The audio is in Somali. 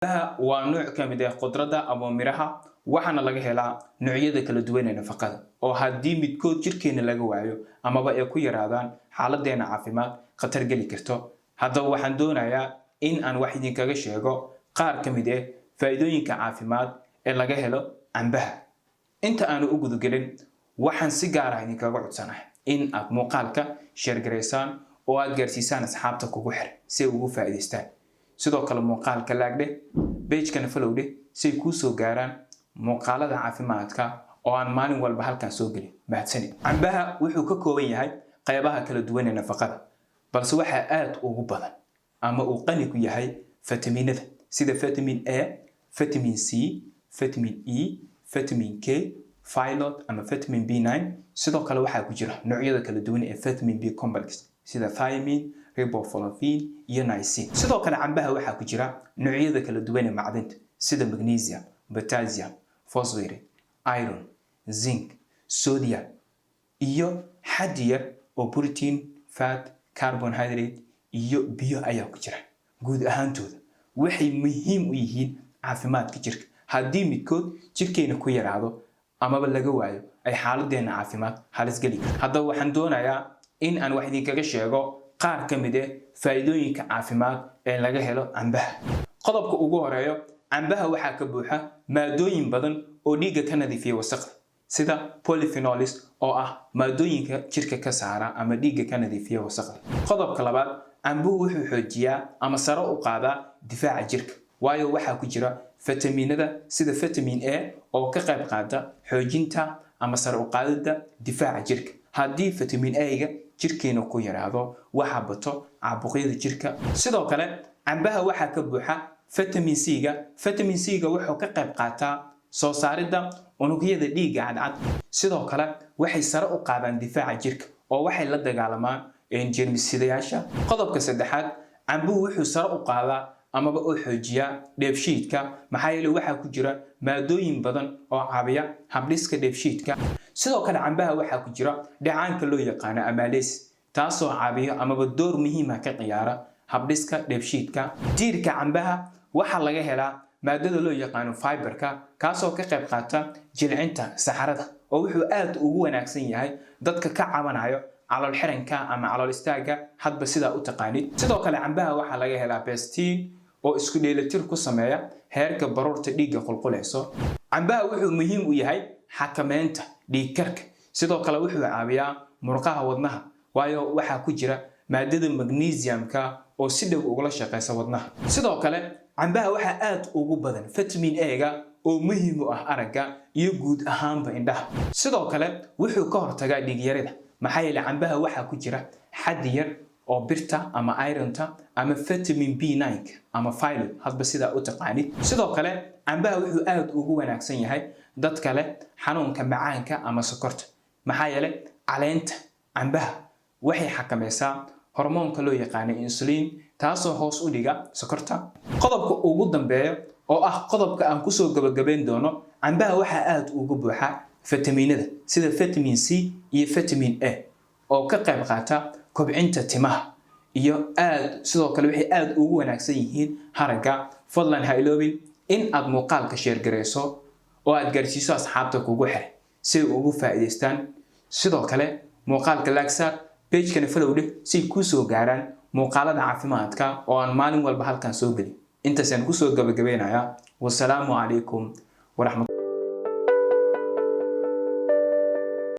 waa nooc ka mid ah khudradda ama miraha waxaana laga helaa noocyada kala duwan ee nafaqada oo haddii midkood jirkeena laga waayo amaba ay ku yaraadaan xaaladeena caafimaad khatar geli karto. Haddaba waxaan doonayaa in aan wax idinkaga sheego qaar ka mid ah faa'iidooyinka caafimaad ee laga helo cambaha. Inta aanu u gudagelin waxaan si gaar ah idinkaga codsanahay in aad muuqaalka share gareysaan oo aad gaarsiisaan asxaabta kugu xir si ay ugu faa'iideystaan. sidoo kale muuqaalka laagde page-kana follow de si ku soo gaaraan muuqaalada caafimaadka oo aan maalin walba halkan soo gelin. Mahadsanid. Cambaha wuxuu ka kooban yahay qaybaha kala duwan ee nafaqada, balse waxa aad ugu badan ama uu qani ku yahay fitamiinada sida vitamin A, vitamin C, vitamin E, vitamin K, folate ama vitamin B9. sidoo kale waxa ku jira noocyada kala duwan ee vitamin B complex sida thiamine, riboflavin iyo niacin. sidoo kale cambaha waxa ku jira noocyada kala duwan ee macdanta sida magnesium, potassium, phosphorus, iron, zinc, sodium iyo xaddi yar oo protein, fat, carbohydrate iyo biyo ayaa ku jira. guud ahaantooda waxay muhiim u yihiin caafimaadka jirka. haddii midkood jirkeena ku yaraado amaba laga waayo ay xaaladeena caafimaad halis geli karto. haddaba waxaan doonayaa in aan wax idinkaga sheego qaar ka mid ah faa'iidooyinka caafimaad ee laga helo cambaha. qodobka ugu horeeyo, cambaha waxaa ka buuxa maadooyin badan oo dhiigga ka nadiifiya wasakhda sida polyphenols oo ah maadooyinka jirka ka saara ama dhiigga ka nadiifiya wasakhda. qodobka labaad, cambuhu wuxuu xoojiyaa ama sare u qaadaa difaaca jirka waayo waxaa ku jira fitamiinada sida vitamin A oo ka qayb qaata xoojinta ama sare u qaadida difaaca jirka. haddii vitamin A-ga jirkeena ku yaraado waxa bato caabuqyada jirka. sidoo kale cambaha waxaa ka buuxa vitamin C-ga. vitamin C-ga wuxuu ka qayb qaataa soo saaridda unugyada dhiigga cadcad. sidoo kale waxay sare u qaadaan difaaca jirka oo waxay la dagaalamaan jeermisyadayaasha. qodobka saddexaad, cambuhu wuxuu sare u qaadaa amaba uu xoojiyaa dheefshiidka maxaa yeelay waxaa ku jira maadooyin badan oo caawiya habdhiska dheefshiidka. sidoo kale cambaha waxaa ku jira dheecaanka loo yaqaano amylase taasoo caawiya amaba door muhiim ah ka ciyaara habdhiska dheefshiidka. diirka cambaha waxaa laga helaa maadada loo yaqaano fiberka kaasoo ka qayb qaata jilcinta saxarada oo wuxuu aad ugu wanaagsan yahay dadka ka cabanayo calool xiranka ama calool istaaga hadba sidaa u taqaanid. sidoo kale cambaha waxaa laga helaa bestiin oo isku dheelitir ku sameeya heerka baruurta dhiigga qulqulayso. cambaha wuxuu muhiim u yahay xakameynta dhiig karka. sidoo kale wuxuu caawiyaa murqaha wadnaha waayo waxaa ku jira maadada magnesium-ka oo si dhow ugula shaqeysa wadnaha. sidoo kale cambaha waxaa aad ugu badan vitamin A-ga oo muhiim u ah aragga iyo guud ahaanba indhaha. sidoo kale wuxuu ka hortagaa dhiig yarida maxaa yeelay cambaha waxaa ku jira xaddi yar oo birta ama ironta ama vitamin B9 ama folate hadba sidaa u taqaanid. sidoo kale cambaha wuxuu aad ugu wanaagsan yahay dadka leh xanuunka macaanka ama sokorta maxaa yeelay caleenta cambaha waxay xakameysaa hormoonka loo yaqaano insulin taasoo hoos u dhiga sokorta. qodobka ugu dambeeya oo ah qodobka aan kusoo gabagabeyn doono, cambaha waxaa aad ugu buuxa fitamiinada sida vitamin C iyo vitamin A oo ka qayb qaata kobcinta timaha iyo sidoo kale waxay aad ugu wanaagsan yihiin haragga. fadlan ha iloobin in aad muuqaalka share gareyso oo aad gaarsiiso asxaabta kugu xir si ay ugu faa'iideystaan. sidoo kale muuqaalka like saar, page-kana follow de si ku soo gaaraan muuqaalada caafimaadka oo aan maalin walba halkan soo gelin. intaasaan ku soo gabagabeynayaa. wassalaamu calaykum waraxmatullahi